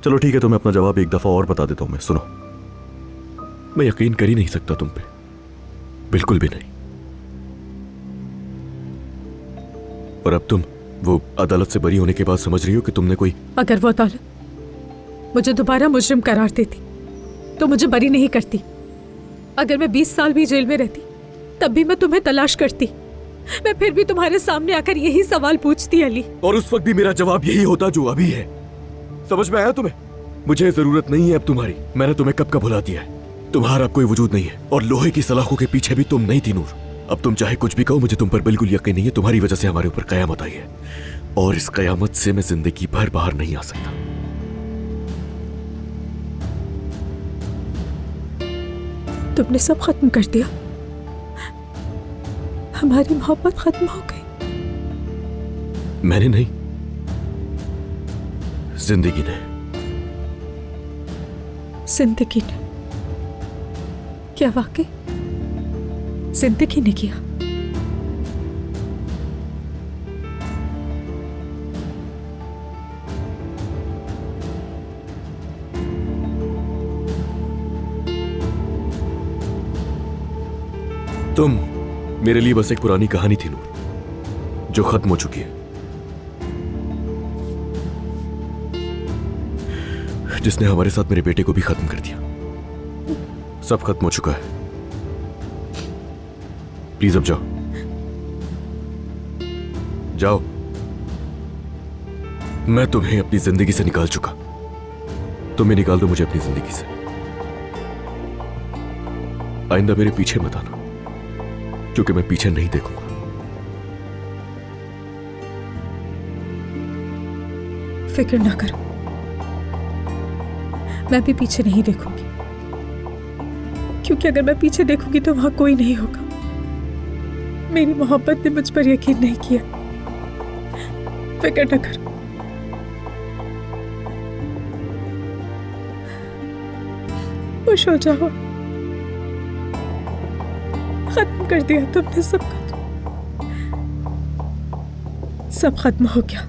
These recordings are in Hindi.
चलो ठीक है, तुम्हें अपना जवाब एक दफा और बता देता हूं मैं। सुनो, मैं यकीन कर ही नहीं सकता तुम पे, बिल्कुल भी नहीं। और अब तुम वो अदालत से बरी होने के बाद समझ रही हो कि तुमने कोई... अगर वो अदालत मुझे दोबारा मुजरिम करार देती तो मुझे बरी नहीं करती। अगर मैं 20 साल भी जेल में रहती तब भी मैं तुम्हें तलाश करती। मैं फिर भी तुम्हारे सामने आकर यही सवाल पूछती अली। और उस वक्त भी मेरा जवाब यही होता जो अभी है। समझ में आया तुम्हें? मुझे जरूरत नहीं है अब तुम्हारी। मैंने तुम्हें कब का भुला दिया है। तुम्हारा अब कोई वजूद नहीं है और लोहे की सलाखों के पीछे भी तुम नहीं थी नूर। अब तुम चाहे कुछ भी कहो, मुझे तुम पर बिल्कुल यकीन नहीं है। तुम्हारी वजह से हमारे ऊपर कयामत आई है और इस कयामत से मैं जिंदगी भर बाहर नहीं आ सकता। तुमने सब खत्म कर दिया। हमारी मोहब्बत खत्म हो गई। मैंने नहीं, जिंदगी ने। जिंदगी ने? क्या वाकई जिंदगी ने किया? तुम मेरे लिए बस एक पुरानी कहानी थी नूर, जो खत्म हो चुकी है, जिसने हमारे साथ मेरे बेटे को भी खत्म कर दिया। सब खत्म हो चुका है। प्लीज अब जाओ, जाओ। मैं तुम्हें अपनी जिंदगी से निकाल चुका, तुम भी निकाल दो मुझे अपनी जिंदगी से। आइंदा मेरे पीछे मत आना, क्योंकि मैं पीछे नहीं देखूंगा। फिक्र ना करो, मैं भी पीछे नहीं देखूंगी, क्योंकि अगर मैं पीछे देखूंगी तो वहां कोई नहीं होगा। मेरी मोहब्बत ने मुझ पर यकीन नहीं किया। फिक्र ना करो। खुश हो जाओ, खत्म कर दिया तुमने सब कुछ। सब खत्म हो गया।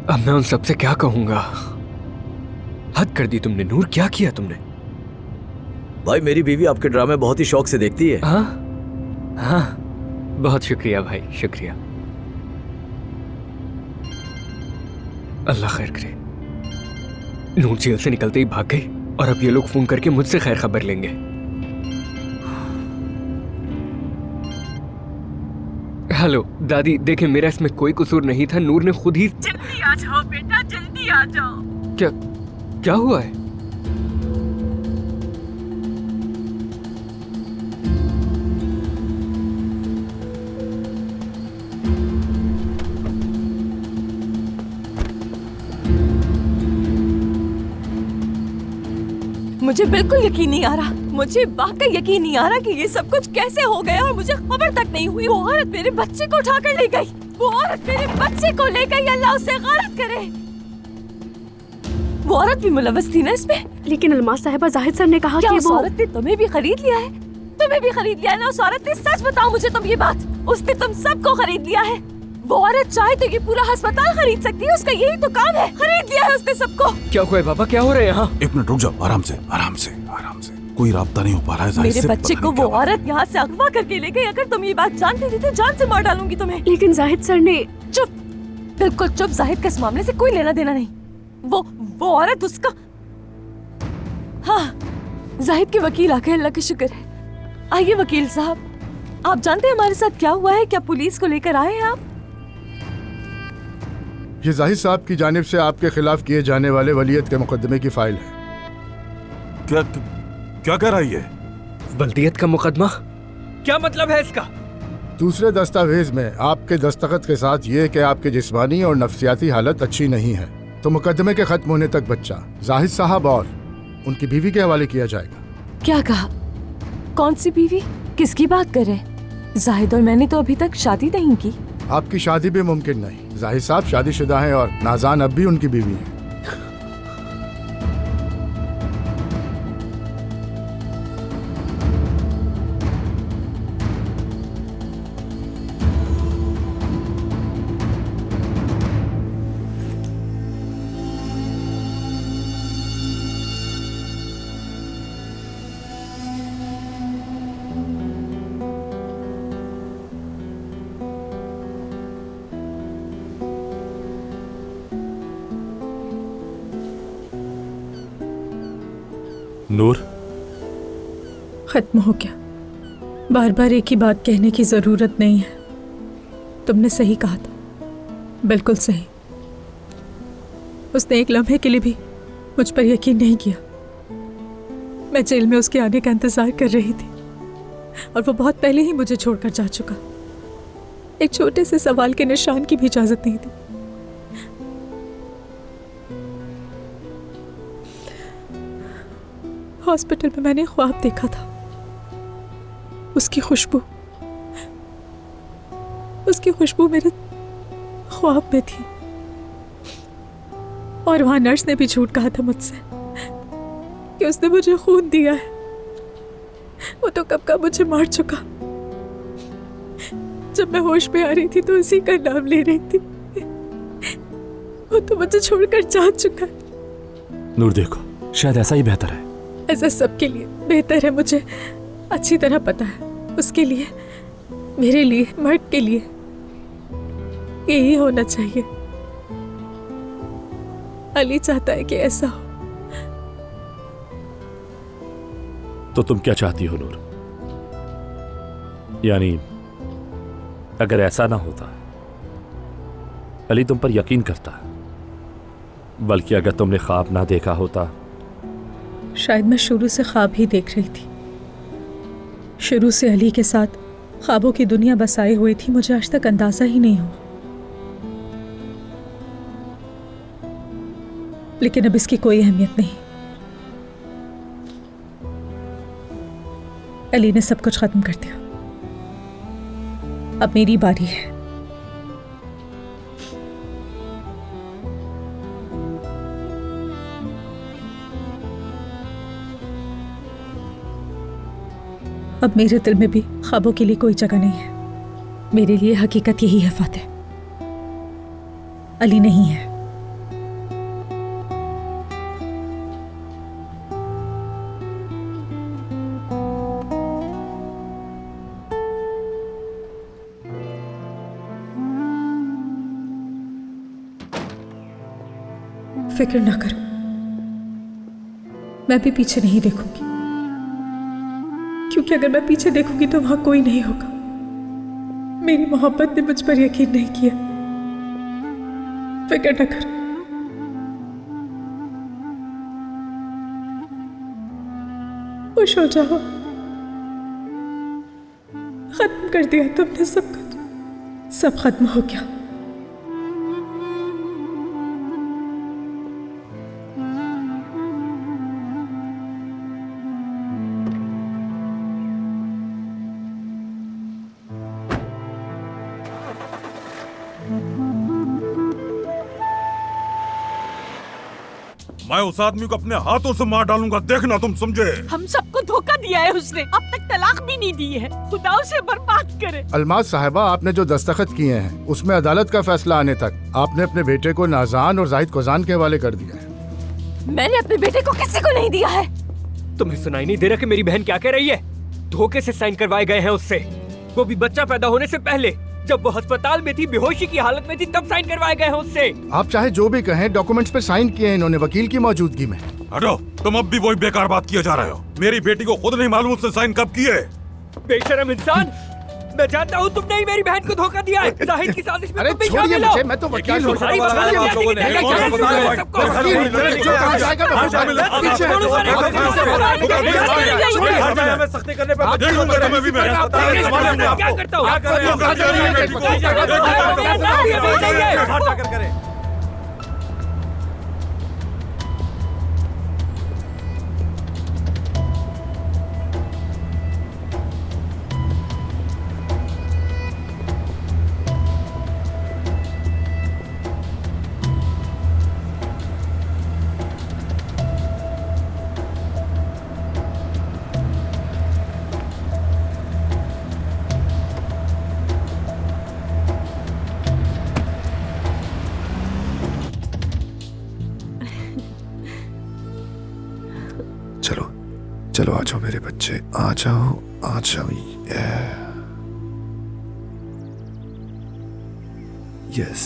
अब मैं उन सबसे क्या कहूंगा? हद कर दी तुमने नूर, क्या किया तुमने? भाई मेरी बीवी आपके ड्रामे बहुत ही शौक से देखती है। हाँ हाँ, बहुत शुक्रिया भाई, शुक्रिया। अल्लाह खैर करे। नूर जेल से निकलते ही भाग गई और अब ये लोग फोन करके मुझसे खैर खबर लेंगे। हेलो दादी, देखें मेरा इसमें कोई कसूर नहीं था, नूर ने खुद ही। जल्दी आ जाओ बेटा, जल्दी आ जाओ। क्या क्या हुआ है? मुझे बिल्कुल यकीन नहीं आ रहा, मुझे वाकई यकीन नहीं आ रहा कि ये सब कुछ कैसे हो गया और मुझे खबर तक नहीं हुई। वो औरत मेरे बच्चे को उठाकर ले गई, वो औरत मेरे बच्चे को ले गई। अल्लाह उसे गारत करे। वो औरत भी मुलव्वस थी ना इसमें। लेकिन अलमास साहिबा, जाहिद सर ने कहा क्या कि उस वो औरत ने तुम्हें भी खरीद लिया है? तुम्हें भी खरीद लिया है ना उस औरत ने? सच बताओ मुझे तुम ये बात, उसने तुम सबको खरीद लिया है। वो औरत चाहे तो ये पूरा अस्पताल खरीद सकती है, उसका यही तो काम है, खरीद लिया है उसने सबको। क्या हुआ है बाबा, क्या हो रहा है यहाँ? एक मिनट रुक जाओ, आराम से आराम से आराम से। कोई राब्ता नहीं हो पा रहा है जाहिद मेरे से, बच्चे पता को नहीं क्या वो औरत यहाँ से अगवा करके ले गई। अगर तुम ये बात जानती थी तो जान से मार डालूंगी तुम्हें। लेकिन जाहिद सर ने। चुप, बिल्कुल चुप। जाहिद का इस मामले से कोई लेना देना नहीं। वो औरत उसका। हाँ, जाहिद के वकील आ गए, अल्लाह का शुक्र है। आइए वकील साहब, आप जानते हैं हमारे साथ क्या हुआ है? क्या पुलिस को लेकर आए हैं आप? ये जाहिद साहब की जानिब से आपके खिलाफ किए जाने वाले वलीयत के मुकदमे की फाइल है। क्या क्या कह रही है? वल्दियत का मुकदमा? क्या मतलब है इसका? दूसरे दस्तावेज में आपके दस्तखत के साथ ये कि आपकी जिस्मानी और नफ्सियाती हालत अच्छी नहीं है, तो मुकदमे के खत्म होने तक बच्चा जाहिद साहब और उनकी बीवी के हवाले किया जाएगा। क्या कहा? कौन सी बीवी? किसकी बात कर रहे हैं? जाहिद और मैंने तो अभी तक शादी नहीं की। आपकी शादी भी मुमकिन नहीं। जाहिद साहब शादीशुदा हैं और नाजान अब भी उनकी बीवी है। नूर, खत्म हो गया। बार बार एक ही बात कहने की जरूरत नहीं है। तुमने सही कहा था, बिल्कुल सही। उसने एक लम्हे के लिए भी मुझ पर यकीन नहीं किया। मैं जेल में उसके आने का इंतजार कर रही थी और वो बहुत पहले ही मुझे छोड़कर जा चुका। एक छोटे से सवाल के निशान की भी इजाजत नहीं थी। हॉस्पिटल में मैंने ख्वाब देखा था। उसकी खुशबू मेरे ख्वाब में थी। और वहां नर्स ने भी झूठ कहा था मुझसे कि उसने मुझे खून दिया है। वो तो कब का मुझे मार चुका। जब मैं होश में आ रही थी तो उसी का नाम ले रही थी। वो तो मुझे छोड़कर जा चुका। नूर देखो, शायद ऐसा ही बेहतर है। ऐसा सबके लिए बेहतर है, मुझे अच्छी तरह पता है। उसके लिए, मेरे लिए, मर्द के लिए यही होना चाहिए। अली चाहता है कि ऐसा हो। तो तुम क्या चाहती हो नूर? यानी अगर ऐसा ना होता, अली तुम पर यकीन करता, बल्कि अगर तुमने ख्वाब ना देखा होता। शायद मैं शुरू से ख्वाब ही देख रही थी। शुरू से अली के साथ ख्वाबों की दुनिया बसाए हुई थी। मुझे आज तक अंदाजा ही नहीं हुआ। लेकिन अब इसकी कोई अहमियत नहीं। अली ने सब कुछ खत्म कर दिया। अब मेरी बारी है। अब मेरे दिल में भी ख्वाबों के लिए कोई जगह नहीं है। मेरे लिए हकीकत यही है फातिह, अली नहीं है। फिक्र ना करो, मैं भी पीछे नहीं देखूंगी, क्योंकि अगर मैं पीछे देखूंगी तो वहां कोई नहीं होगा। मेरी मोहब्बत ने मुझ पर यकीन नहीं किया। फिक्र ना करो। खुश हो जाओ, खत्म कर दिया तुमने सब कुछ, सब खत्म हो गया। मैं उस आदमी को अपने हाथों से मार डालूंगा, देखना तुम समझे। हम सबको धोखा दिया है उसने, अब तक तलाक भी नहीं दी है। खुदा उसे बर्बाद करे। अलमाज साहिबा, आपने जो दस्तखत किए हैं उसमें अदालत का फैसला आने तक आपने अपने बेटे को नाजान और जाहिद कोजान के हवाले कर दिया है। मैंने अपने बेटे को किसी को नहीं दिया है। तुम्हें सुनाई नहीं दे रहा कि मेरी बहन क्या कह रही है? धोखे से साइन करवाए गए हैं उससे, वो भी बच्चा पैदा होने से पहले। जब वो अस्पताल में थी, बेहोशी की हालत में थी, तब साइन करवाए गए हैं उससे। आप चाहे जो भी कहें, डॉक्यूमेंट्स पे साइन किए हैं इन्होंने वकील की मौजूदगी में। हटो, तुम अब भी वही बेकार बात किए जा रहे हो। मेरी बेटी को खुद नहीं मालूम उसने साइन कब किए। बेशरम इंसान, मैं जानता हूँ तुमने ही मेरी बहन को धोखा दिया है। जाहिद की साजिश में अरे तुम भी छोड़िए शामिल हो। मुझे, मैं तो वकील हूँ। सारी बता दिया आप लोगों ने। सख्ती करने पे क्या करता हूँ? चलो चलो, आ जाओ मेरे बच्चे, आ जाओ आ जाओ। यस,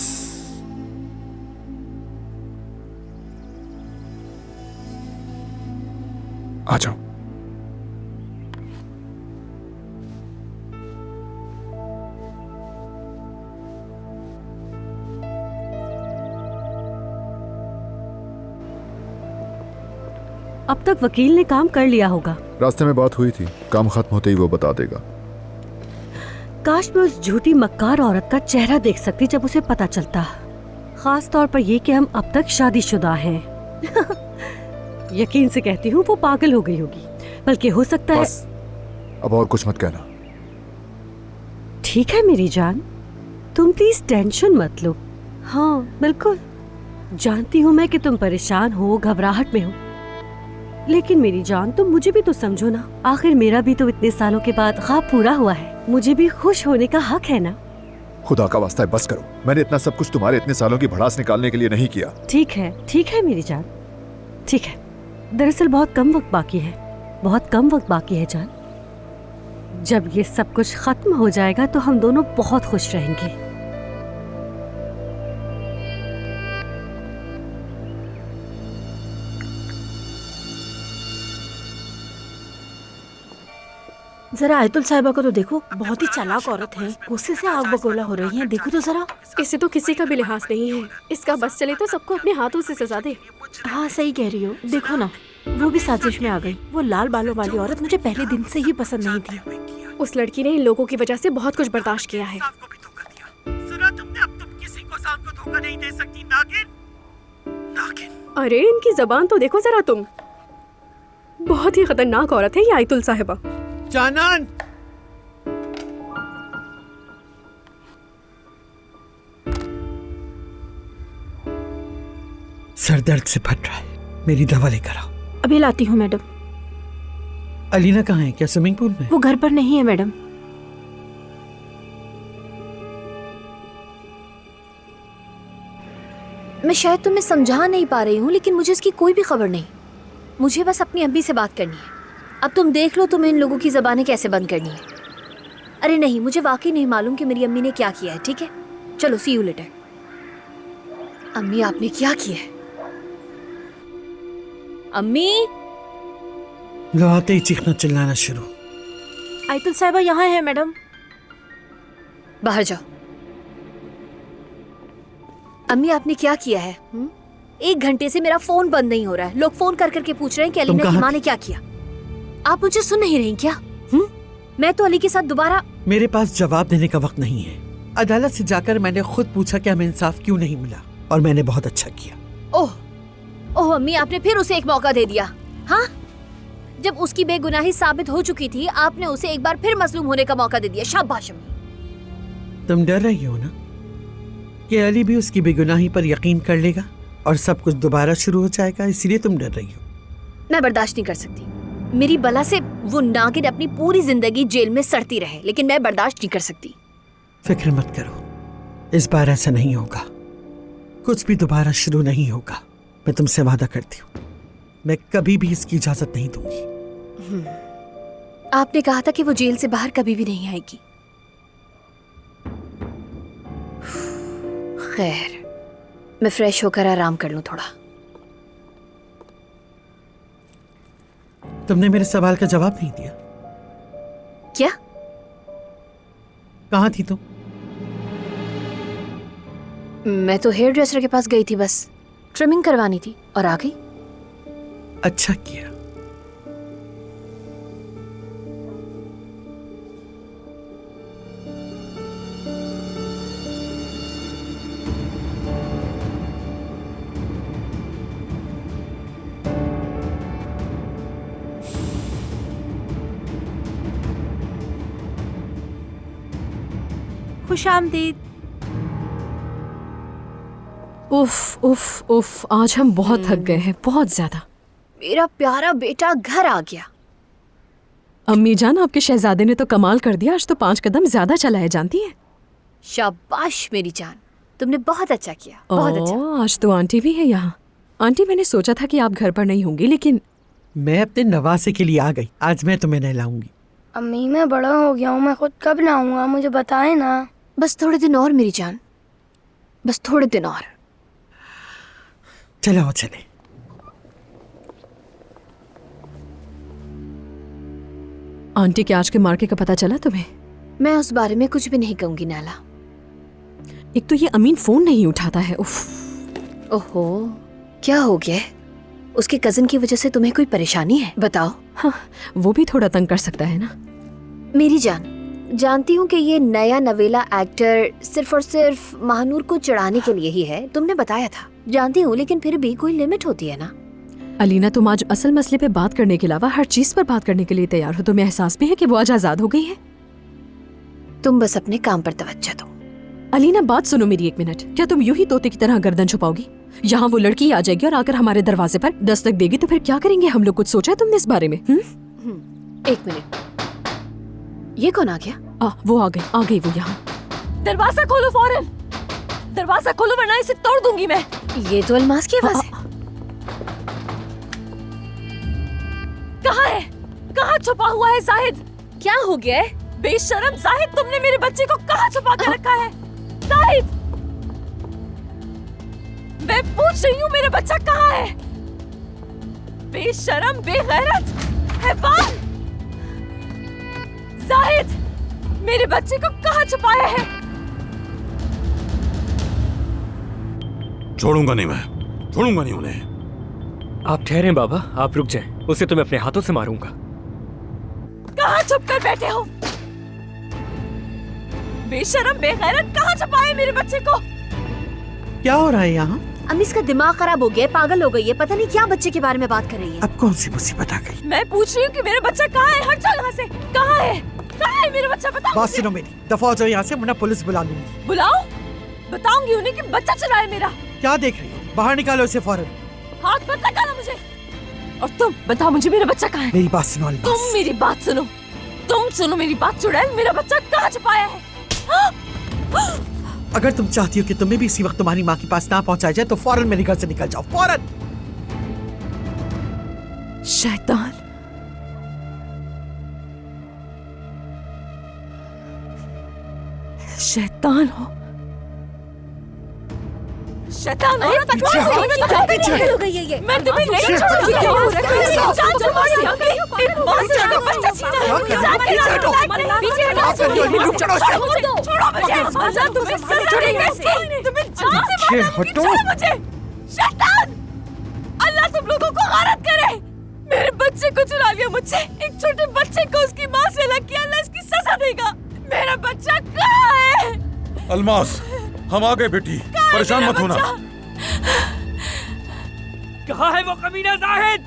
आ जाओ। अब तक वकील ने काम कर लिया होगा। रास्ते में बात हुई थी, काम खत्म होते ही वो बता देगा। काश मैं उस झूठी मक्कार औरत का चेहरा देख सकती जब उसे पता चलता, खास तौर पर ये कि हम अब तक शादीशुदा हैं। यकीन से कहती हूँ वो पागल हो गई होगी, बल्कि हो सकता है। बस, अब और कुछ मत कहना। ठीक है मेरी जान, तुम प्लीज टेंशन मत लो। हाँ बिल्कुल, जानती हूँ मैं कि तुम परेशान हो, घबराहट में हो, लेकिन मेरी जान तुम मुझे भी तो समझो ना। आखिर मेरा भी तो इतने सालों के बाद ख्वाब पूरा हुआ है, मुझे भी खुश होने का हक है ना। खुदा का वास्ता है बस करो, मैंने इतना सब कुछ तुम्हारे इतने सालों की भड़ास निकालने के लिए नहीं किया। ठीक है मेरी जान, ठीक है। दरअसल बहुत कम वक्त बाकी है, बहुत कम वक्त बाकी है जान। जब ये सब कुछ खत्म हो जाएगा तो हम दोनों बहुत खुश रहेंगे। जरा आयतुल साहिबा को तो देखो, बहुत ही चालाक औरत है, गुस्से से आग बगोला हो रही है। देखो तो जरा। इसे तो किसी का भी लिहाज नहीं है, इसका बस चले तो सबको अपने हाथों से सजा दे। हाँ सही कह रही हो, देखो ना, वो भी साजिश में आ गई। वो लाल बालों वाली औरत मुझे पहले दिन से ही पसंद नहीं थी। उस लड़की ने इन लोगों की वजह से बहुत कुछ बर्दाश्त किया है। सुना तुमने? अब तुम किसी को साथ को धोखा नहीं दे सकती, नागिन। नागिन। अरे इनकी जबान तो देखो जरा तुम, बहुत ही खतरनाक औरत है ये आयतुल साहिबा। जानन, सर दर्द से फट रहा है, मेरी दवा लेकर आओ। अभी लाती हूँ मैडम। अलीना कहाँ है? क्या स्विमिंग पूल में? वो घर पर नहीं है मैडम। मैं शायद तुम्हें समझा नहीं पा रही हूँ, लेकिन मुझे इसकी कोई भी खबर नहीं। मुझे बस अपनी अम्मी से बात करनी है। अब तुम देख लो तुम्हें इन लोगों की ज़बानें कैसे बंद करनी है। अरे नहीं, मुझे वाकई नहीं मालूम कि मेरी अम्मी ने क्या किया है। ठीक है, चलो सी यू लेटर। अम्मी आपने क्या किया है? अम्मी। लो आते ही चीखना चिल्लाना शुरू। आयतुल साहिबा यहाँ है मैडम। बाहर जाओ। अम्मी आपने क्या किया है? 1 घंटे से मेरा फोन बंद नहीं हो रहा है। लोग फोन कर करके पूछ रहे हैं कि अलीना की माँ ने क्या किया। आप मुझे सुन नहीं रही क्या? मैं तो अली के साथ दोबारा। मेरे पास जवाब देने का वक्त नहीं है। अदालत से जाकर मैंने खुद पूछा कि हमें इंसाफ क्यों नहीं मिला, और मैंने बहुत अच्छा किया। ओह अम्मी, आपने फिर उसे एक मौका दे दिया। हाँ, जब उसकी बेगुनाही साबित हो चुकी थी आपने उसे एक बार फिर मजलूम होने का मौका दे दिया। शाबाश अम्मी। तुम डर रही हो ना कि अली भी उसकी बेगुनाही पर यकीन कर लेगा और सब कुछ दोबारा शुरू हो जाएगा, इसीलिए तुम डर रही हो। मैं बर्दाश्त नहीं कर सकती। मेरी बला से वो नागिन अपनी पूरी जिंदगी जेल में सड़ती रहे, लेकिन मैं बर्दाश्त नहीं कर सकती। फिक्र मत करो, इस बार ऐसा नहीं होगा। कुछ भी दोबारा शुरू नहीं होगा। मैं तुमसे वादा करती हूँ, मैं कभी भी इसकी इजाजत नहीं दूंगी। आपने कहा था कि वो जेल से बाहर कभी भी नहीं आएगी। खैर, मैं फ्रेश होकर आराम कर लूं थोड़ा। तुमने मेरे सवाल का जवाब नहीं दिया। क्या? कहाँ थी तुम? मैं तो हेयर ड्रेसर के पास गई थी, बस ट्रिमिंग करवानी थी और आ गई। अच्छा किया। खुशामदीद। उफ उफ उफ, आज हम बहुत थक गए हैं, बहुत ज्यादा। मेरा प्यारा बेटा घर आ गया। अम्मी जान, आपके शहजादे ने तो कमाल कर दिया। आज तो 5 कदम ज्यादा चला है, जानती है। शाबाश मेरी जान, तुमने बहुत अच्छा किया, बहुत अच्छा। आज तो आंटी भी है यहाँ। आंटी, मैंने सोचा था कि आप घर पर नहीं होंगी, लेकिन मैं अपने नवासे के लिए आ गई। आज मैं तुम्हें नहलाऊंगी। अम्मी, मैं बड़ा हो गया हूँ, मैं खुद कब नहाऊंगा, मुझे बताए ना। बस थोड़े दिन और मेरी जान, बस थोड़े दिन और। चलो चले। आंटी के आज के मार्के का पता चला तुम्हें? मैं उस बारे में कुछ भी नहीं कहूंगी नाला। एक तो ये अमीन फोन नहीं उठाता है। उफ। ओहो, क्या हो गया? उसके कजिन की वजह से तुम्हें कोई परेशानी है? बताओ। हाँ, वो भी थोड़ा तंग कर सकता है ना। मेरी जान, जानती हूँ कि ये नया नवेला एक्टर सिर्फ और सिर्फ महानूर को चढ़ाने के लिए ही है, तुमने बताया था। जानती हूँ, लेकिन फिर भी कोई लिमिट होती है ना। अलीना, तुम आज असल मसले पे बात करने के अलावा हर चीज पर बात करने के लिए तैयार हो। तुम्हें एहसास भी है कि वो आज आजाद हो गई है? तुम बस अपने काम पर तवज्जो दो। अलीना, बात सुनो मेरी 1 मिनट। क्या तुम यूं ही तोते की तरह गर्दन छुपाओगी? यहाँ वो लड़की आ जाएगी और आकर हमारे दरवाजे पर दस्तक देगी, तो फिर क्या करेंगे हम लोग? कुछ सोचा है तुमने इस बारे में? 1 मिनट, ये कौन आ गया? वो आ गई वो यहाँ। दरवाजा खोलो फौरन, दरवाजा खोलो वरना इसे तोड़ दूंगी मैं। ये तो अलमास की आवाज है। कहाँ है? कहाँ छुपा हुआ है जाहिद? क्या हो गया है? बेशरम जाहिद, तुमने मेरे बच्चे को कहाँ छुपा कर रखा है? जाहिद, मैं पूछ रही हूँ मेरा बच्चा कहाँ है? बेशरम, बेगैरत, हैवान! जाहिद, मेरे बच्चे को कहाँ छुपाया है? छोड़ूंगा नहीं, मैं छोड़ूंगा नहीं उन्हें। आप ठहरें बाबा, आप रुक जाएं। उसे तो मैं अपने हाथों से मारूंगा। कहाँ छुप कर बैठे हो? बेशरम, बेगैरत, कहाँ छुपाए मेरे बच्चे को? क्या हो रहा है यहाँ? अम्मी, इसका दिमाग खराब हो गया है, पागल हो गई है, पता नहीं क्या बच्चे के बारे में बात कर रही है। अब कौन सी मुसीबत आ गई? मैं पूछ रही हूँ कि मेरा बच्चा कहाँ है? हट जाओ यहाँ से। कहाँ है? कहाँ है मेरा बच्चा? बताओ। बात सुनो मेरी, दफा हो जाओ यहाँ से, वरना पुलिस बुला लूंगी। बुलाओ? बताऊंगी उन्हें कि बच्चा चला है मेरा। क्या देख रही हो? बाहर निकालो इसे फौरन। हाथ मत लगाना मुझे। और तुम बताओ मुझे, मेरा बच्चा कहाँ है? मेरी बात सुनो अलमास। तुम मेरी बात सुनो, तुम सुनो मेरी बात। चुड़ैल, मेरा बच्चा कहाँ छुपाया है? अगर तुम चाहती हो कि तुम्हें भी इसी वक्त तुम्हारी माँ के पास ना पहुंचाया जाए, तो फौरन मेरे घर से निकल जाओ, फौरन। शैतान, शैतान हो। शैतान औरत, हो गई है ये। मैं तुम्हें नहीं छोड़ूंगी। क्या हो रहा है? जान तुम्हारी आगे एक मॉन्स्टर का बच्चा छीना है। पीछे हटो, पीछे हटो। छोड़ो मुझे। आजा, तुम्हें सजा देंगे। तुम्हें जान से मारूंगी। छोड़ो मुझे। शैतान, अल्लाह तुम लोगों को गारत करे। मेरे बच्चे को चुरा लिया मुझसे। एक छोटे बच्चे को उसकी माँ से अलग किया। अल्लाह इसकी सजा देगा। मेरा बच्चा कहाँ है? अलमास, हम आ गए बेटी, परेशान मत होना। कहाँ है वो कमीना जाहिद?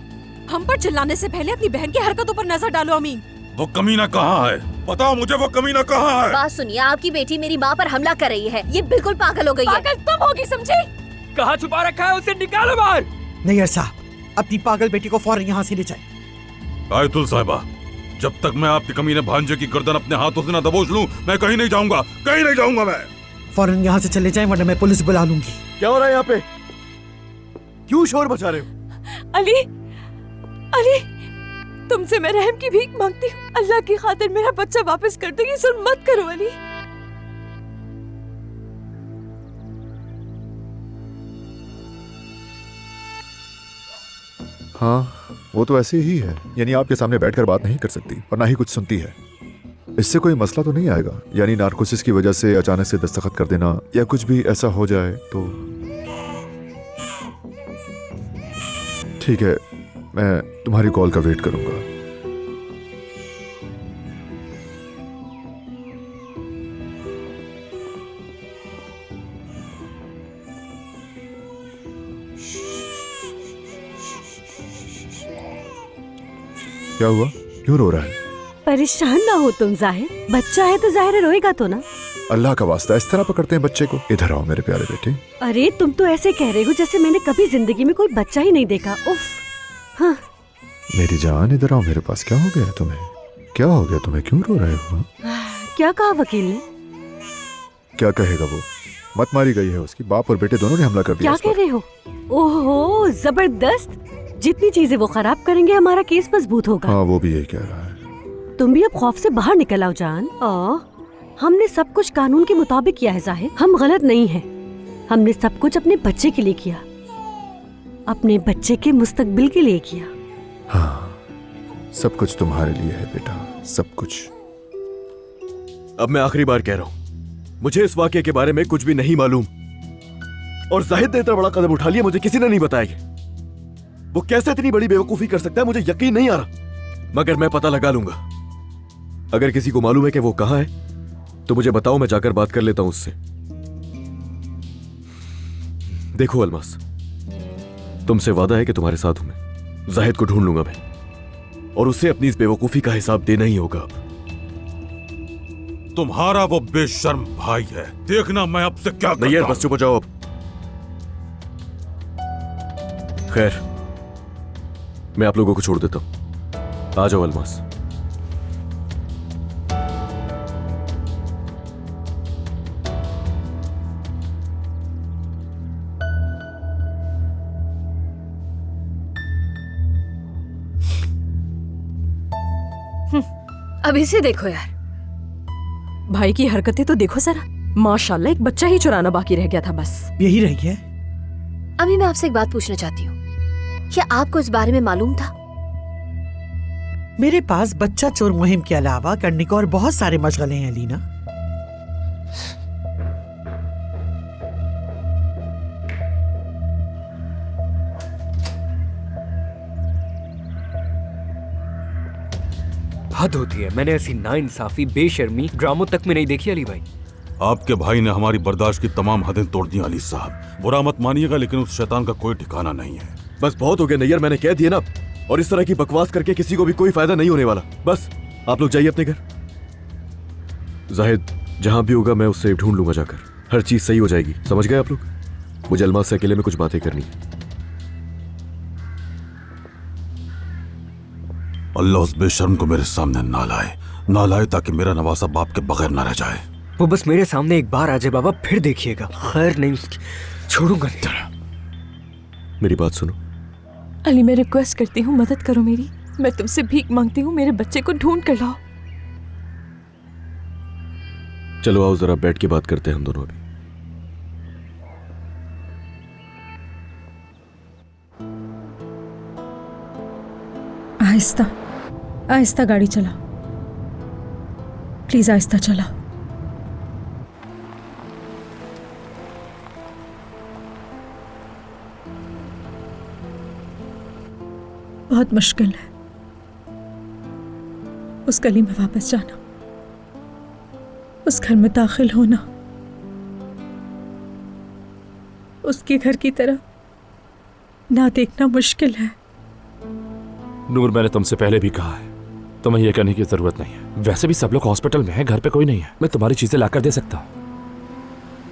हम पर चिल्लाने से पहले अपनी बहन की हरकतों पर नजर डालो अमीन। वो कमीना कहाँ है? बताओ मुझे, वो कमीना कहाँ है? बात सुनिए, आपकी बेटी मेरी माँ पर हमला कर रही है। ये बिल्कुल पागल हो गई है। पागल तुम होगी, समझे? कहाँ छुपा रखा है उसे? निकालो बाहर। नहीं साहब, अपनी पागल बेटी को फौरन यहाँ से ले जाए। आयतुल साहिबा, जब तक मैं आपके कमीने भांजे की गर्दन अपने हाथों से न दबोच लूं, मैं कहीं नहीं जाऊंगा, कहीं नहीं जाऊंगा मैं। फौरन यहाँ से चले जाएं, वरना मैं पुलिस बुला लूंगी। क्या हो रहा है यहाँ पे? क्यों शोर मचा रहे हो? अली, अली, तुमसे मैं रहम की भीख मांगती हूँ। अल्लाह की खातिर मेरा बच्चा वापस कर दो। ये जुल्म मत करो अली। हाँ, वो तो ऐसे ही है, यानी आपके सामने बैठकर बात नहीं कर सकती और ना ही कुछ सुनती है। इससे कोई मसला तो नहीं आएगा? यानी नार्कोसिस की वजह से अचानक से दस्तखत कर देना या कुछ भी ऐसा हो जाए तो? ठीक है, मैं तुम्हारी कॉल का वेट करूंगा। क्या हुआ? क्यों रो रहा है? परेशान ना हो तुम जाहिर, बच्चा है तो जाहिर है रोएगा तो ना। अल्लाह का वास्ता, इस तरह पकड़ते हैं बच्चे को? इधर आओ मेरे प्यारे बेटे। अरे तुम तो ऐसे कह रहे हो जैसे मैंने कभी जिंदगी में कोई बच्चा ही नहीं देखा। उफ। हाँ। मेरी जान, इधर आओ मेरे पास। क्या हो गया तुम्हें? क्या हो गया तुम्हें? क्यों रो रहे हो? क्या कहा वकील ने? क्या कहेगा वो? मत मारी गई है उसकी। बाप और बेटे दोनों ने हमला कर दिया। क्या कह रहे हो? ओहो, जबरदस्त। जितनी चीजें वो खराब करेंगे हमारा केस मजबूत होगा। हाँ, वो भी यही कह रहा है। तुम भी अब खौफ से बाहर निकल आओ जान। हमने सब कुछ कानून के मुताबिक किया है जाहिर, हम गलत नहीं हैं। हमने सब कुछ अपने बच्चे के लिए किया, अपने बच्चे के मुस्तकबिल के लिए किया। हाँ, सब कुछ तुम्हारे लिए है बेटा, सब कुछ। अब मैं आखिरी बार कह रहा हूं, मुझे इस वाकये के बारे में कुछ भी नहीं मालूम। और जाहिद ने इतना बड़ा कदम उठा लिया, मुझे किसी ने नहीं बताया। वो कैसे इतनी बड़ी बेवकूफी कर सकता है, मुझे यकीन नहीं आ रहा। मगर मैं पता लगा लूंगा। अगर किसी को मालूम है कि वो कहां है तो मुझे बताओ, मैं जाकर बात कर लेता हूं उससे। देखो अलमास, तुमसे वादा है कि तुम्हारे साथ हूं मैं। जाहिद को ढूंढ लूंगा मैं, और उसे अपनी इस बेवकूफी का हिसाब देना ही होगा। तुम्हारा वो बेशर्म भाई है, देखना मैं अब से क्या करता हूं। बस चुप हो जाओ अब। खैर, मैं आप लोगों को छोड़ देता हूं। आ जाओ अलमास। अब इसे देखो यार। भाई की हरकतें तो देखो जरा। माशाल्लाह, एक बच्चा ही चुराना बाकी रह गया था बस। यही रह गया। अभी मैं आपसे एक बात पूछना चाहती हूँ, क्या आपको इस बारे में मालूम था? मेरे पास बच्चा चोर मुहिम के अलावा करने को और बहुत सारे मशगले हैं लीना। हद होती है। मैंने ऐसी नाइंसाफी, बेशर्मी ड्रामों तक में नहीं देखी अली भाई। आपके भाई ने हमारी बर्दाश्त की तमाम हदें तोड़ दी अली साहब। बुरा मत मानिएगा, लेकिन उस शैतान का कोई ठिकाना नहीं है। बस बहुत हो गया नैयर, मैंने कह दिया ना। और इस तरह की बकवास करके किसी को भी कोई फायदा नहीं होने वाला। बस आप लोग जाइए अपने घर। जाहिद जहां भी होगा मैं उससे ढूंढ लूंगा जाकर। हर चीज सही हो जाएगी, समझ गए आप लोग? मुझे अलमास से अकेले में कुछ बातें करनी है। अल्लाह उस बेशर्म को मेरे सामने ना लाए ताकि मेरा नवासा बाप के बगैर ना रह जाए। वो बस मेरे सामने एक बार आ जाए बाबा, फिर देखिएगा। खैर नहीं उसकी, छोड़ूंगा नहीं। मेरी बात सुनो अली, मैं रिक्वेस्ट करती हूँ, मदद करो मेरी। मैं तुमसे भीख मांगती हूँ, मेरे बच्चे को ढूंढ कर लाओ। चलो आओ जरा बैठ के बात करते हैं हम दोनों अभी। आहिस्ता आहिस्ता गाड़ी चला, प्लीज आहिस्ता चला। बहुत मुश्किल है उस गली में वापस जाना, उस घर में दाखिल होना, उसके घर की तरफ ना देखना मुश्किल है। नूर, मैंने तुमसे पहले भी कहा है, तुम्हें यह करने की जरूरत नहीं है। वैसे भी सब लोग हॉस्पिटल में हैं, घर पे कोई नहीं है। मैं तुम्हारी चीजें लाकर दे सकता हूँ।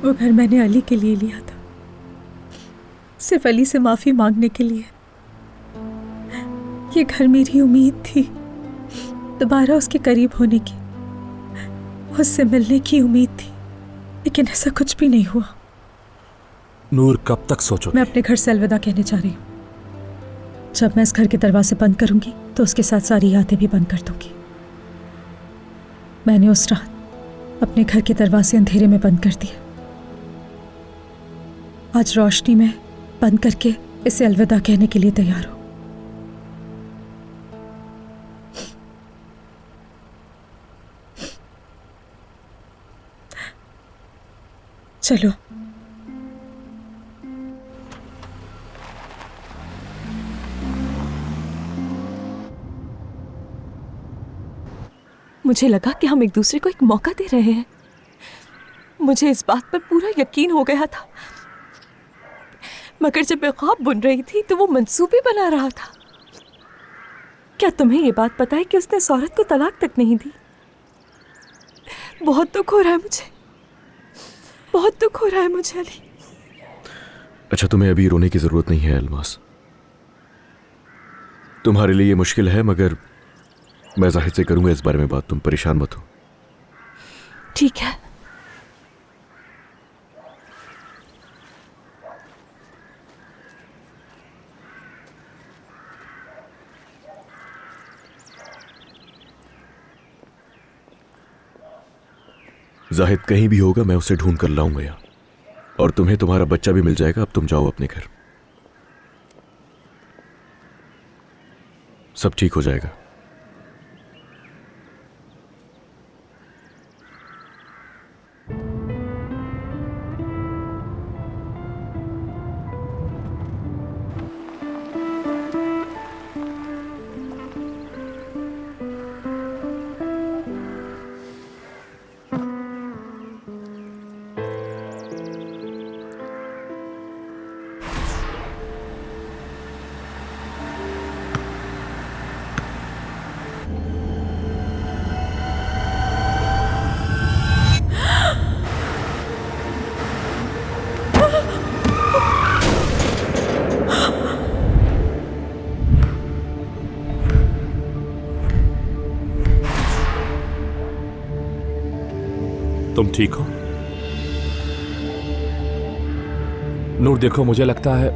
वो घर मैंने अली के लिए लिया था, सिर्फ अली से माफी मांगने के लिए। ये घर मेरी उम्मीद थी, दोबारा उसके करीब होने की, उससे मिलने की उम्मीद थी, लेकिन ऐसा कुछ भी नहीं हुआ। नूर, कब तक सोचोगे? मैं अपने घर से अलविदा कहने जा रही हूँ। जब मैं इस घर के दरवाजे बंद करूंगी तो उसके साथ सारी यादें भी बंद कर दूंगी। मैंने उस रात अपने घर के दरवाजे अंधेरे में बंद कर दिए, आज रोशनी में बंद करके इसे अलविदा कहने के लिए तैयार हो। चलो। मुझे लगा कि हम एक दूसरे को एक मौका दे रहे हैं। मुझे इस बात पर पूरा यकीन हो गया था, मगर जब मैं ख्वाब बुन रही थी तो वो मंसूबे बना रहा था। क्या तुम्हें ये बात पता है कि उसने इस औरत को तलाक तक नहीं दी? बहुत दुख हो रहा है मुझे, बहुत दुख हो रहा है मुझे अली। अच्छा, तुम्हें अभी रोने की जरूरत नहीं है अल्मास। तुम्हारे लिए ये मुश्किल है, मगर मैं जाहिद से करूंगा इस बारे में बात, तुम परेशान मत हो। ठीक है। जाहिद कहीं भी होगा, मैं उसे ढूंढ कर लाऊंगा यहाँ, और तुम्हें तुम्हारा बच्चा भी मिल जाएगा। अब तुम जाओ अपने घर, सब ठीक हो जाएगा। तुम ठीक हो? नूर, देखो, मुझे लगता है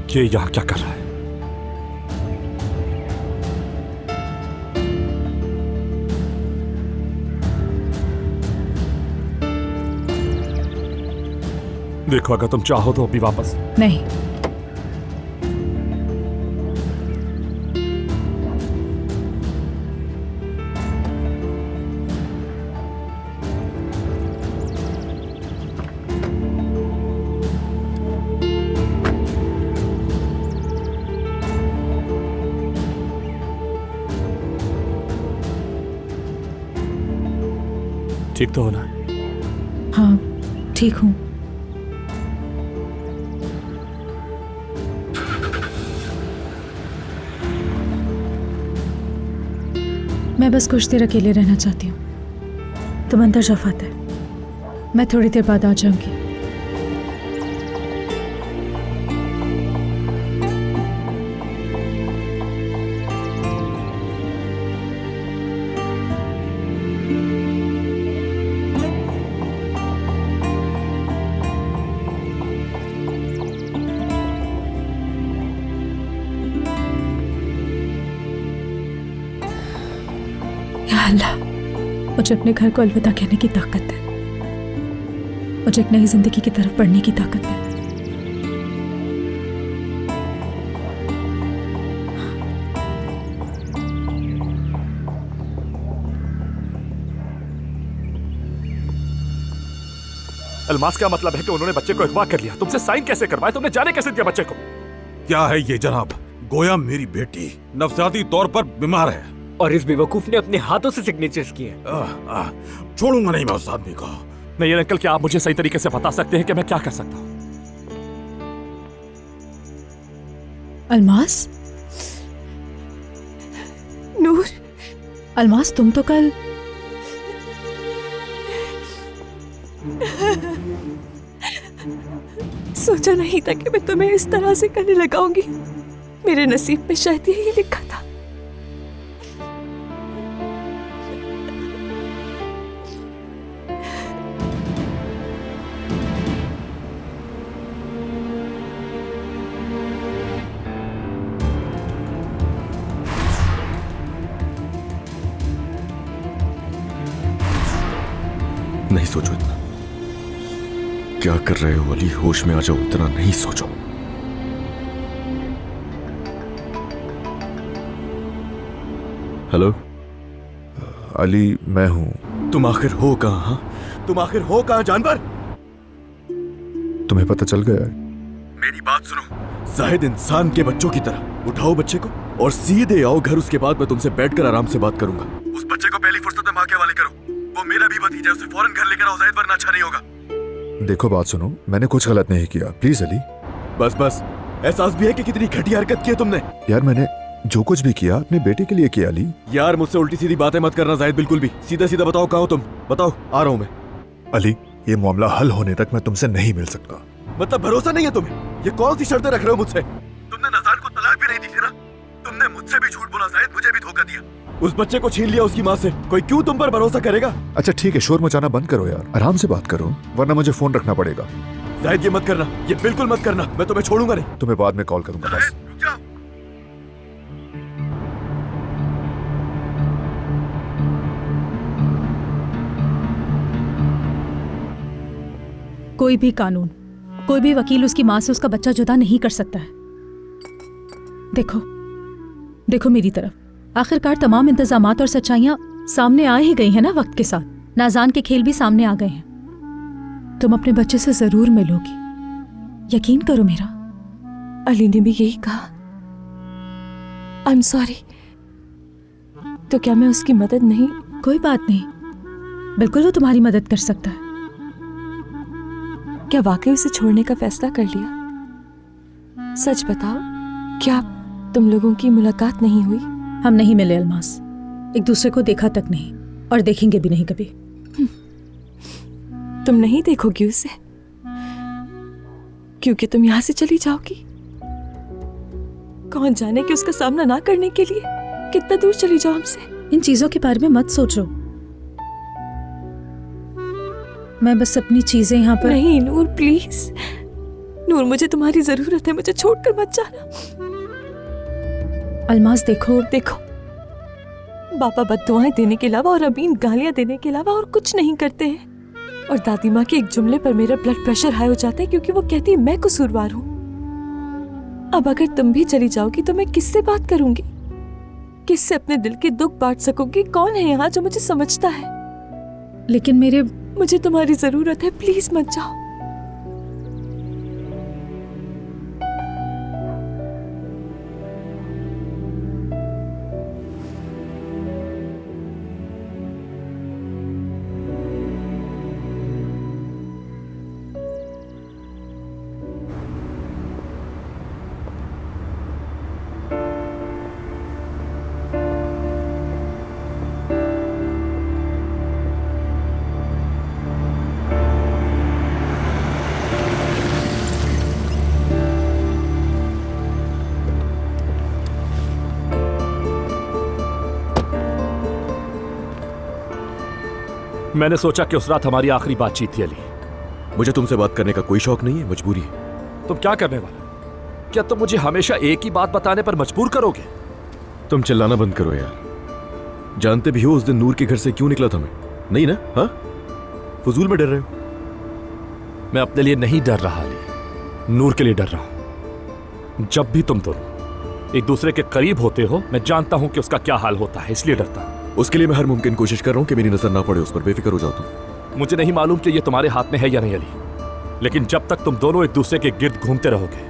कि यहां क्या कर रहा है। देखो, अगर तुम चाहो तो अभी वापस नहीं। ठीक तो हो ना? हाँ, ठीक हूं। मैं बस कुछ देर अकेले रहना चाहती हूँ। तुम अंदर जाओ फातिह, मैं थोड़ी देर बाद आ जाऊंगी। या अल्लाह, मुझे अपने घर को अलविदा कहने की ताकत है। मुझे एक नई जिंदगी की तरफ बढ़ने की ताकत दे। अलमास, क्या मतलब है कि उन्होंने बच्चे को अगवा कर लिया? तुमसे साइन कैसे करवाए? तुमने जाने कैसे दिया बच्चे को? क्या है ये जनाब? गोया मेरी बेटी नफसियाती तौर पर बीमार है और इस बेवकूफ ने अपने हाथों से सिग्नेचर्स किए। छोड़ूंगा नहीं मैं उस आदमी को। नहीं अंकल, क्या आप मुझे सही तरीके से बता सकते हैं कि मैं क्या कर सकता हूँ? अलमास, नूर, अलमास तुम तो कल सोचा नहीं था कि मैं तुम्हें इस तरह से करने लगाऊंगी। मेरे नसीब में शायद यही लिखा था। नहीं सोचो इतना। क्या कर रहे हो अली? होश में आ जाओ, इतना नहीं सोचो। हेलो अली, मैं हूं। तुम आखिर हो कहां? हाँ, तुम आखिर हो कहां जानवर? तुम्हें पता चल गया है? मेरी बात सुनो। जाहिद इंसान के बच्चों की तरह उठाओ बच्चे को और सीधे आओ घर। उसके बाद मैं तुमसे बैठकर आराम से बात करूंगा। उस बच्चे को पहली फुर्सत में मां के हवाले करो। वो मेरा भी भतीजा, उसे फौरन घर लेकर आओ जाहिद, वरना अच्छा नहीं होगा। देखो बात सुनो, मैंने कुछ गलत नहीं किया, प्लीज अली। बस बस, एहसास भी है कि कितनी घटिया हरकत की है तुमने। यार मैंने जो कुछ भी किया अपने बेटे के लिए किया अली। यार मुझसे उल्टी सीधी बातें मत करना जाहिद, बिल्कुल भी। सीधा सीधा बताओ कहाँ हो तुम? बताओ, आ रहा हूँ मैं। अली, ये मामला हल होने तक मैं तुमसे नहीं मिल सकता। मतलब भरोसा नहीं है तुम्हें? ये कौन सी शर्तें रख रहे हो मुझसे? तुमने नज़ार को तलाक भी नहीं दी थी ना? तुमने मुझसे भी झूठ बोला जाहिद, मुझे भी धोखा दिया। उस बच्चे को छीन लिया उसकी माँ से। कोई क्यों तुम पर भरोसा करेगा? अच्छा ठीक है, शोर मचाना बंद करो यार, आराम से बात करो, वरना मुझे फोन रखना पड़ेगा। जाहिद ये मत करना, ये बिल्कुल मत करना। मैं तुम्हें छोड़ूंगा नहीं। तुम्हें बाद में कॉल करूंगा बस। कोई भी कानून, कोई भी वकील उसकी माँ से उसका बच्चा जुदा नहीं कर सकता है। देखो देखो मेरी तरफ, आखिरकार तमाम इंतजामात और सच्चाइयां सामने आ ही गई हैं ना वक्त के साथ। नाजान के खेल भी सामने आ गए हैं। तुम अपने बच्चे से जरूर मिलोगी, यकीन करो मेरा। अली ने भी यही कहा। I am sorry. तो क्या मैं उसकी मदद नहीं? कोई बात नहीं, बिल्कुल वो तुम्हारी मदद कर सकता है। क्या वाकई उसे छोड़ने का फैसला कर लिया? सच बताओ, क्या तुम लोगों की मुलाकात नहीं हुई? हम नहीं मिले अलमास, एक दूसरे को देखा तक नहीं और देखेंगे भी नहीं कभी। तुम नहीं देखोगी उसे क्योंकि तुम यहां से चली जाओगी। कौन जाने कि उसका सामना ना करने के लिए कितना दूर चली जाओ हमसे। इन चीजों के बारे में मत सोचो। मैं बस अपनी चीजें यहाँ पर। नहीं नूर, प्लीज नूर, मुझे तुम्हारी जरूरत है। मुझे छोड़कर मत जाना। अलमास देखो पापा बद्दुआएं देने के अलावा और अमीन गालियां देने के अलावा और कुछ नहीं करते हैं। और दादी माँ के एक जुमले पर मेरा ब्लड प्रेशर हाई हो जाता है क्योंकि वो कहती है मैं कसूरवार हूँ। अब अगर तुम भी चली जाओगी तो मैं किससे बात करूंगी? किससे अपने दिल के दुख बांट सकूंगी? कौन है यहाँ जो मुझे समझता है? लेकिन मुझे तुम्हारी जरूरत है, प्लीज मत जाओ। मैंने सोचा कि उस रात हमारी आखिरी बातचीत थी अली। मुझे तुमसे बात करने का कोई शौक नहीं है, मजबूरी है। तुम क्या करने वाले? क्या तुम मुझे हमेशा एक ही बात बताने पर मजबूर करोगे? तुम चिल्लाना बंद करो यार। जानते भी हो उस दिन नूर के घर से क्यों निकला था मैं? नहीं ना? हाँ, फजूल में डर रहे हो। मैं अपने लिए नहीं डर रहा अली, नूर के लिए डर रहा हूं। जब भी तुम दोनों एक दूसरे के करीब होते हो, मैं जानता हूं कि उसका क्या हाल होता है, इसलिए डरता हूं। उसके लिए मैं हर मुमकिन कोशिश कर रहा हूं कि मेरी नजर ना पड़े उस पर। बेफिक्र हो जाओ तुम। मुझे नहीं मालूम कि ये तुम्हारे हाथ में है या नहीं अली, लेकिन जब तक तुम दोनों एक दूसरे के गिर्द घूमते रहोगे,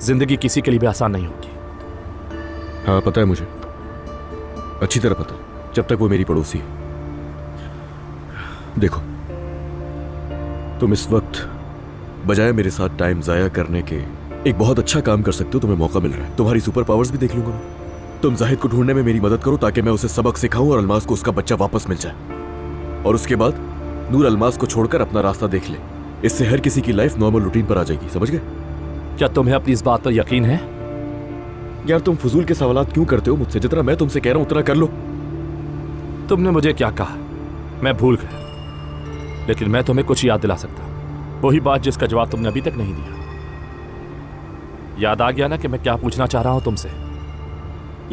जिंदगी किसी के लिए भी आसान नहीं होगी। हाँ पता है मुझे, अच्छी तरह पता, जब तक वो मेरी पड़ोसी है। देखो, तुम इस वक्त बजाय मेरे साथ टाइम जाया करने के एक बहुत अच्छा काम कर सकते हो। तुम्हें मौका मिल रहा है, तुम्हारी सुपर पावर्स भी देख लूंगा मैं। तुम जाहिद को ढूंढने में मेरी मदद करो ताकि मैं उसे सबक सिखाऊं और अलमास को उसका बच्चा वापस मिल जाए। और उसके बाद नूर अलमास को छोड़कर अपना रास्ता देख ले। इससे हर किसी की लाइफ नॉर्मल रूटीन पर आ जाएगी, समझ गए? क्या तुम्हें अपनी इस बात पर यकीन है? यार तुम फजूल के सवालात क्यों करते हो मुझसे? जितना मैं तुमसे कह रहा हूं उतना कर लो। तुमने मुझे क्या कहा मैं भूल गया, लेकिन मैं तुम्हें कुछ याद दिला सकता हूं। वही बात जिसका जवाब तुमने अभी तक नहीं दिया। याद आ गया ना कि मैं क्या पूछना चाह रहा हूं तुमसे?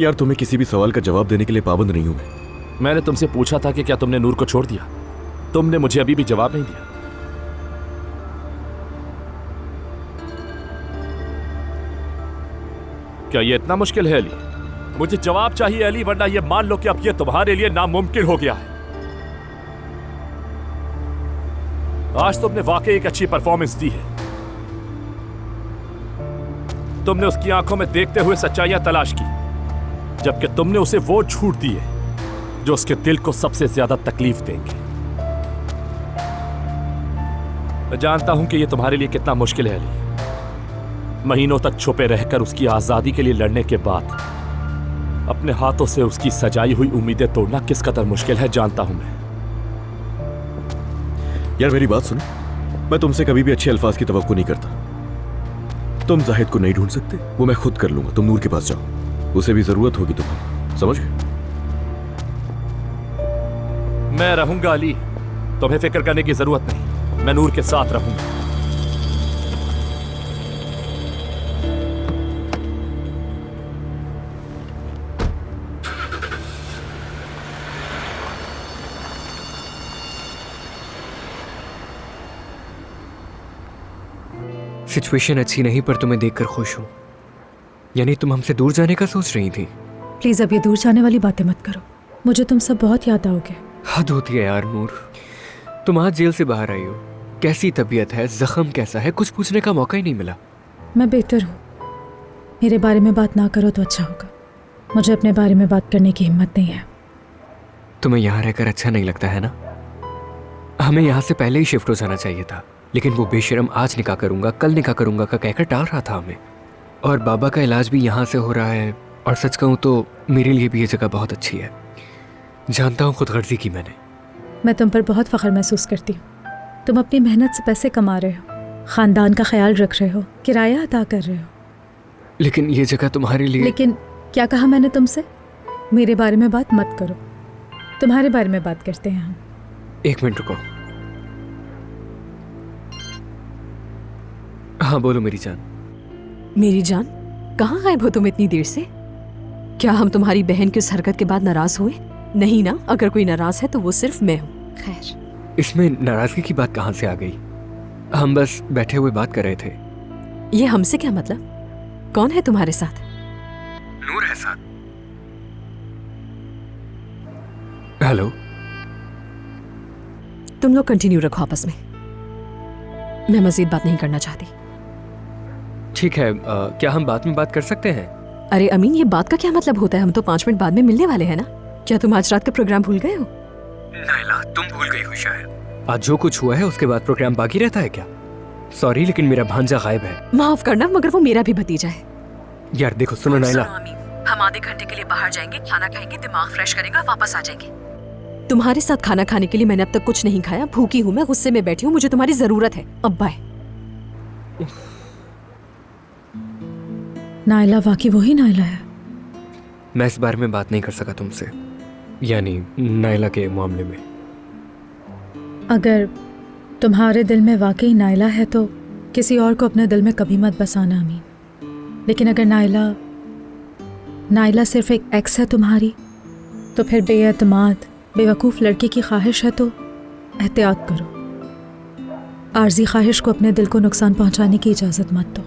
यार तुम्हें किसी भी सवाल का जवाब देने के लिए पाबंद नहीं हूं मैंने तुमसे पूछा था कि क्या तुमने नूर को छोड़ दिया। तुमने मुझे अभी भी जवाब नहीं दिया। क्या ये इतना मुश्किल है अली? मुझे जवाब चाहिए अली, वरना ये मान लो कि अब ये तुम्हारे लिए नामुमकिन हो गया है। आज तुमने वाकई एक अच्छी परफॉर्मेंस दी है। तुमने उसकी आंखों में देखते हुए सच्चाइयां तलाश की, जबकि तुमने उसे वो झूठ दिए जो उसके दिल को सबसे ज्यादा तकलीफ देंगे। मैं जानता हूं कि यह तुम्हारे लिए कितना मुश्किल है अली। महीनों तक छुपे रहकर उसकी आजादी के लिए लड़ने के बाद अपने हाथों से उसकी सजाई हुई उम्मीदें तोड़ना किस कदर मुश्किल है, जानता हूं मैं। यार मेरी बात सुनो, मैं तुमसे कभी भी अच्छे अल्फाज की तवक्को नहीं करता। तुम जाहिद को नहीं ढूंढ सकते, वो मैं खुद कर लूंगा। तुम नूर के पास जाओ, उसे भी जरूरत होगी तुम्हारी, समझ गए? मैं रहूंगा अली, तुम्हें फिक्र करने की जरूरत नहीं। मैं नूर के साथ रहूंगा। सिचुएशन अच्छी नहीं, पर तुम्हें देखकर खुश हूं। यानी तुम हमसे दूर जाने का सोच रही थी? प्लीज अब ये दूर जाने वाली बातें मत करो, मुझे तुम सब बहुत याद आओगे। हद होती है यार नूर, तुम आज जेल से बाहर आई हो, कैसी तबीयत है, जख्म कैसा है, कुछ पूछने का मौका ही नहीं मिला। मैं बेहतर हूँ, मेरे बारे में बात ना करो तो अच्छा होगा। मुझे अपने बारे में बात करने की हिम्मत नहीं है। तुम्हें यहाँ रहकर अच्छा नहीं लगता है ना? हमें यहाँ से पहले ही शिफ्ट हो जाना चाहिए था, लेकिन वो बेशरम आज निकाह करूंगा कल निकाह करूंगा का कहकर टाल रहा था हमें। और बाबा का इलाज भी यहाँ से हो रहा है, और सच कहूँ तो मेरे लिए भी ये जगह बहुत अच्छी है। जानता हूँ खुदगर्जी की मैंने। मैं तुम पर बहुत फख्र महसूस करती हूँ। तुम अपनी मेहनत से पैसे कमा रहे हो, खानदान का ख्याल रख रहे हो, किराया अदा कर रहे हो। लेकिन ये जगह तुम्हारे लिए। लेकिन क्या कहा मैंने तुमसे? मेरे बारे में बात मत करो, तुम्हारे बारे में बात करते हैं हम। एक मिनट रुको। हाँ बोलो मेरी जान। मेरी जान, कहाँ गायब हो तुम इतनी देर से? क्या हम तुम्हारी बहन की उस हरकत के बाद नाराज हुए? नहीं ना, अगर कोई नाराज है तो वो सिर्फ मैं हूँ। खैर, इसमें नाराजगी की बात कहाँ से आ गई? हम बस बैठे हुए बात कर रहे थे। ये हमसे क्या मतलब? कौन है तुम्हारे साथ? नूर है साथ। हेलो। तुम लोग कंटिन्यू रखो आपस में, मैं मजीद बात नहीं करना चाहती। ठीक है, क्या हम बाद में बात कर सकते हैं? अरे अमीन, ये बात का क्या मतलब होता है? हम तो 5 मिनट बाद में मिलने वाले हैं ना। क्या तुम आज रात का प्रोग्राम भूल गए हो? नाइला, तुम भूल गई हो शायद। आज जो कुछ हुआ है उसके बाद प्रोग्राम बाकी रहता है क्या? सॉरी, लेकिन मेरा भांजा गायब है। माफ करना, मगर वो मेरा भी भतीजा है। यार देखो, सुनो नाइला, हम आधे घंटे के लिए बाहर जाएंगे, खाना खाएंगे, दिमाग फ्रेश करेंगे और वापस आ जाएंगे। तुम्हारे साथ खाना खाने के लिए मैंने अब तक कुछ नहीं खाया, भूखी हूँ मैं, गुस्से में बैठी हूँ, मुझे तुम्हारी जरूरत है। अब बाय। नाइला वाकई वही नाइला है। मैं इस बारे में बात नहीं कर सका तुमसे, यानी नाइला के मामले में। अगर तुम्हारे दिल में वाकई नाइला है तो किसी और को अपने दिल में कभी मत बसाना अमीन। लेकिन अगर नाइला सिर्फ एक एक्स है तुम्हारी, तो फिर बेएतमाद बेवकूफ़ लड़की की ख्वाहिश है तो एहतियात करो। आर्जी ख्वाहिश को अपने दिल को नुकसान पहुंचाने की इजाजत मत दो।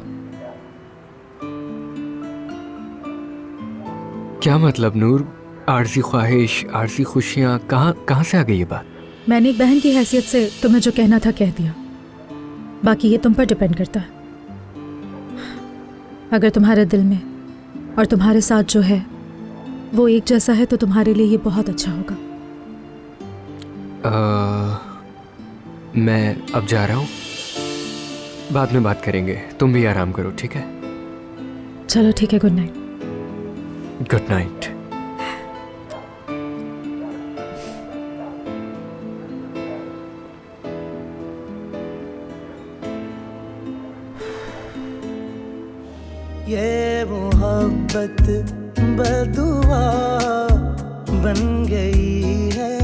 क्या मतलब नूर? आर्जी ख्वाहिश, आर्जी खुशियाँ, कहाँ से आ गई ये बात? मैंने एक बहन की हैसियत से तुम्हें जो कहना था कह दिया, बाकी ये तुम पर डिपेंड करता है। अगर तुम्हारे दिल में और तुम्हारे साथ जो है वो एक जैसा है तो तुम्हारे लिए ये बहुत अच्छा होगा। मैं अब जा रहा हूँ, बाद में बात करेंगे। तुम भी आराम करो, ठीक है? चलो ठीक है, गुड नाइट। Good night. ये मोहब्बत बदुआ बन गई है,